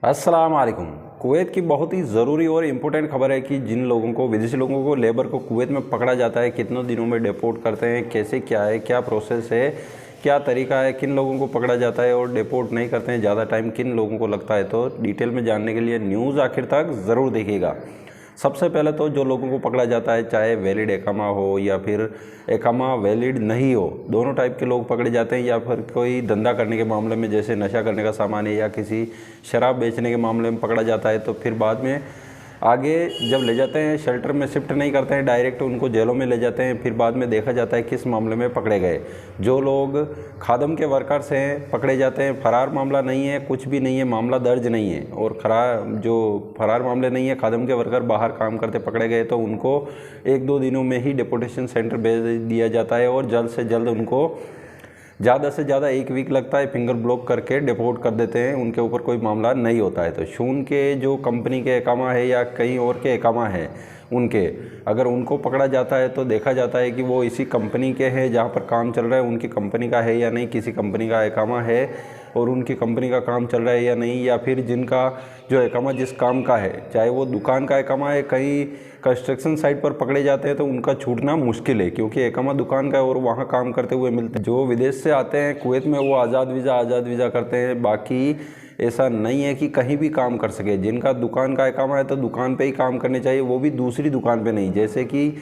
अस्सलाम वालेकुम। कुवैत की बहुत ही ज़रूरी और इम्पोर्टेंट खबर है कि जिन लोगों को विदेशी लोगों को लेबर को कुवैत में पकड़ा जाता है, कितनों दिनों में डिपोर्ट करते हैं, कैसे क्या है, क्या प्रोसेस है, क्या तरीका है, किन लोगों को पकड़ा जाता है और डिपोर्ट नहीं करते हैं, ज़्यादा टाइम किन लोगों को लगता है। तो डिटेल में जानने के लिए न्यूज़ आखिर तक ज़रूर देखिएगा। सबसे पहले तो जो लोगों को पकड़ा जाता है, चाहे वैलिड एकामा हो या फिर एकामा वैलिड नहीं हो, दोनों टाइप के लोग पकड़े जाते हैं। या फिर कोई धंधा करने के मामले में, जैसे नशा करने का सामान है या किसी शराब बेचने के मामले में पकड़ा जाता है, तो फिर बाद में आगे जब ले जाते हैं शेल्टर में शिफ्ट नहीं करते हैं, डायरेक्ट उनको जेलों में ले जाते हैं। फिर बाद में देखा जाता है किस मामले में पकड़े गए। जो लोग खादम के वर्कर्स हैं पकड़े जाते हैं, फरार मामला नहीं है, कुछ भी नहीं है, मामला दर्ज नहीं है। और जो फरार मामले नहीं है, खादम के वर्कर बाहर काम करते पकड़े गए, तो उनको 1-2 दिनों में ही डिपोटेशन सेंटर भेज दिया जाता है और जल्द से जल्द उनको ज़्यादा से ज़्यादा 1 वीक लगता है, फिंगर ब्लॉक करके डिपोर्ट कर देते हैं। उनके ऊपर कोई मामला नहीं होता है। तो शून के जो कंपनी के एकामा है या कहीं और के एकामा है, उनके अगर उनको पकड़ा जाता है तो देखा जाता है कि वो इसी कंपनी के हैं जहाँ पर काम चल रहा है, उनकी कंपनी का है या नहीं, किसी कंपनी का एकामा है और उनकी कंपनी का काम चल रहा है या नहीं, या फिर जिनका जो एकामा जिस काम का है, चाहे वो दुकान का एकामा है, कहीं कंस्ट्रक्शन साइट पर पकड़े जाते हैं तो उनका छूटना मुश्किल है, क्योंकि एकामा दुकान का है और वहाँ काम करते हुए मिलते हैं। जो विदेश से आते हैं कुवैत में वो आज़ाद वीज़ा करते हैं। बाकी ऐसा नहीं है कि कहीं भी काम कर सके। जिनका दुकान का एकामा है तो दुकान पे ही काम करने चाहिए, वो भी दूसरी दुकान पे नहीं। जैसे कि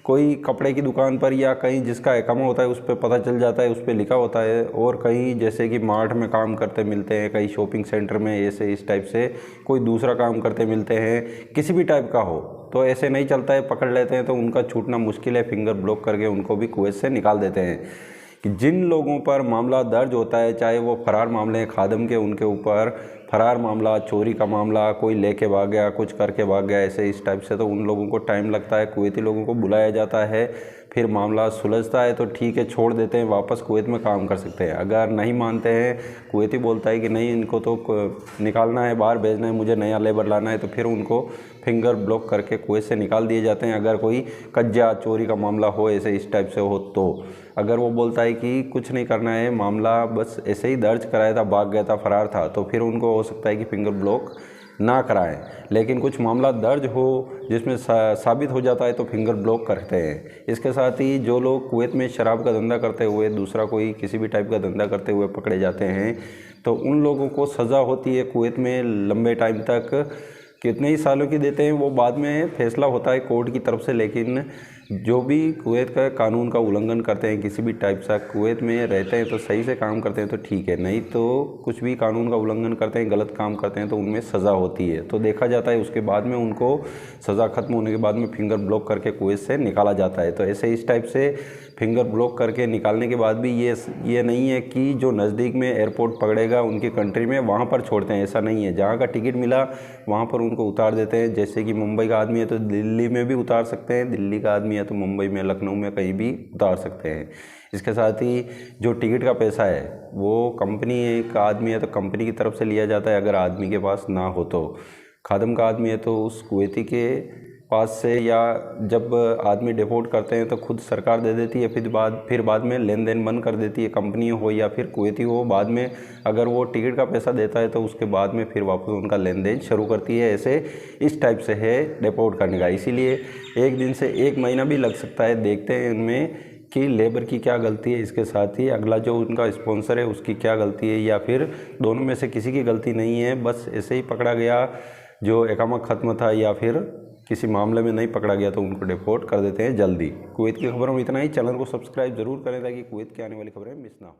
कोई कपड़े की दुकान पर या कहीं जिसका एकामा होता है उस पर पता चल जाता है, उस पर लिखा होता है। और कहीं जैसे कि मार्ट में काम करते मिलते हैं, कहीं शॉपिंग सेंटर में, ऐसे इस टाइप से कोई दूसरा काम करते मिलते हैं, किसी भी टाइप का हो, तो ऐसे नहीं चलता है, पकड़ लेते हैं तो उनका छूटना मुश्किल है। फिंगर ब्लॉक करके उनको भी कुवैत से निकाल देते हैं। कि जिन लोगों पर मामला दर्ज होता है, चाहे वो फरार मामले हैं खादम के, उनके ऊपर फरार मामला, चोरी का मामला, कोई लेके भाग गया, कुछ करके भाग गया, ऐसे इस टाइप से, तो उन लोगों को टाइम लगता है। कुवैती लोगों को बुलाया जाता है, फिर मामला सुलझता है तो ठीक है, छोड़ देते हैं, वापस कुवैत में काम कर सकते हैं। अगर नहीं मानते हैं, कुवैती बोलता है कि नहीं इनको तो निकालना है, बाहर भेजना है, मुझे नया लेबर लाना है, तो फिर उनको फिंगर ब्लॉक करके कुवैत से निकाल दिए जाते हैं। अगर कोई कज्जा चोरी का मामला हो, ऐसे इस टाइप से हो, तो अगर वो बोलता है कि कुछ नहीं करना है, मामला बस ऐसे ही दर्ज कराया था, भाग गया था, फरार था, तो फिर उनको हो सकता है कि फिंगर ब्लॉक ना कराएं। लेकिन कुछ मामला दर्ज हो जिसमें साबित हो जाता है तो फिंगर ब्लॉक करते हैं। इसके साथ ही जो लोग कुवैत में शराब का धंधा करते हुए, दूसरा कोई किसी भी टाइप का धंधा करते हुए पकड़े जाते हैं, तो उन लोगों को सज़ा होती है कुवैत में लंबे टाइम तक। कितने ही सालों की देते हैं वो बाद में फैसला होता है कोर्ट की तरफ से। लेकिन जो भी कुवैत का कानून का उल्लंघन करते हैं, किसी भी टाइप से कुवैत में रहते हैं तो सही से काम करते हैं तो ठीक है, नहीं तो कुछ भी कानून का उल्लंघन करते हैं, गलत काम करते हैं, तो उनमें सज़ा होती है। तो देखा जाता है उसके बाद में उनको सज़ा ख़त्म होने के बाद में फिंगर ब्लॉक करके कुवैत से निकाला जाता है। तो ऐसे इस टाइप से फिंगर ब्लॉक करके निकालने के बाद भी ये नहीं है कि जो नज़दीक में एयरपोर्ट पकड़ेगा उनकी कंट्री में वहाँ पर छोड़ते हैं, ऐसा नहीं है। जहाँ का टिकट मिला वहाँ पर उनको उतार देते हैं। जैसे कि मुंबई का आदमी है तो दिल्ली में भी उतार सकते हैं, दिल्ली का आदमी है तो मुंबई में, लखनऊ में, कहीं भी उतार सकते हैं। इसके साथ ही जो टिकट का पैसा है वो कंपनी का आदमी है तो कंपनी की तरफ से लिया जाता है, अगर आदमी के पास ना हो तो। खादम का आदमी है तो उस कुवैती के पास से, या जब आदमी डिपोर्ट करते हैं तो खुद सरकार दे देती है, फिर बाद में लेन देन बंद कर देती है, कंपनी हो या फिर कुवैती हो। बाद में अगर वो टिकट का पैसा देता है तो उसके बाद में फिर वापस उनका लेन देन शुरू करती है। ऐसे इस टाइप से है डिपोर्ट करने का। इसीलिए 1 दिन से 1 महीना भी लग सकता है। देखते हैं इनमें कि लेबर की क्या गलती है, इसके साथ ही अगला जो उनका स्पॉन्सर है उसकी क्या गलती है, या फिर दोनों में से किसी की गलती नहीं है, बस ऐसे ही पकड़ा गया, जो एकामा ख़त्म था, या फिर किसी मामले में नहीं पकड़ा गया तो उनको डिपोर्ट कर देते हैं जल्दी। कुवैत की खबरों में इतना ही। चैनल को सब्सक्राइब जरूर करें ताकि कुवैत की आने वाली खबरें मिस ना हो।